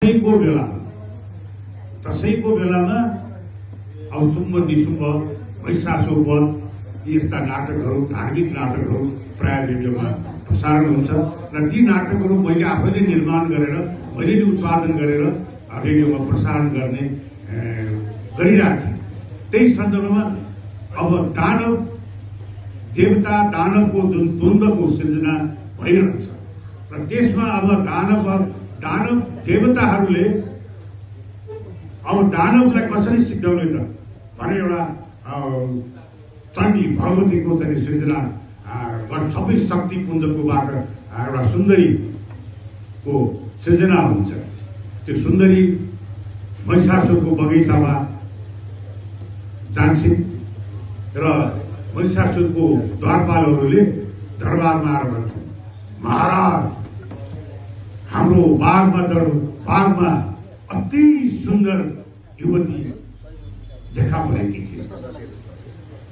दशैंको बेलामा अब शुम्भ निशुम्भ महिषासुरवध यस्ता नाटकहरू धार्मिक नाटकहरू प्राय रेडियोमा प्रसारण हुन्छ र ती नाटकहरू मैले आफैले निर्माण गरेर मैले नै उत्पादन गरेर रेडियोमा प्रसारण गर्ने गरिरहेको थिएँ। त्यही सन्दर्भमा अब दानव देवता दानवको जुन द्वन्द्वको सिर्जना भइरहन्छ र त्यसमा अब दानव देवताहरूले अब दानवलाई कसरी सिद्ध्याउने त भनेर एउटा चण्डी भगवतीको चाहिँ सृजना सबै शक्ति पुञ्जकोबाट एउटा सुन्दरीको सृजना हुन्छ। त्यो सुन्दरी महिषासुरको बगैँचामा जान्छन् र महिषासुरको द्वारपालहरूले दरबारमा आएर भन्छन्, महाराज हाम्रो बागमा अति सुन्दर युवती देखा परेकी थिए।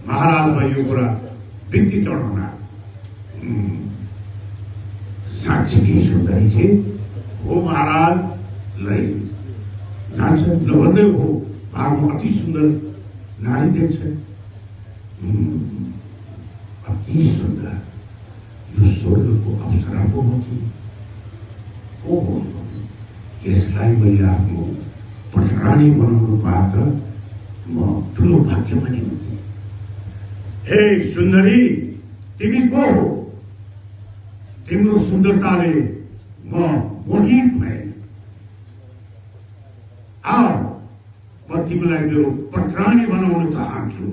महाराजलाई यो कुरा बिन्ती चढाउन साँच्चीकै सुन्दरी छे हो महाराज लै जान्छ नभन्दै हो बागमा अति सुन्दर नारी देख्छ। अति सुन्दर यो स्वर्गको अप्सरा पो हो कि को हो? यसलाई मैले आफ्नो पटरानी बनाउनु पाए त म ठुलो भाग्यमानी हुन्थे। हे सुन्दरी तिमी को हो? तिम्रो सुन्दरताले म मोहित भएँ। आओ म तिमीलाई मेरो पटरानी बनाउन चाहन्छु।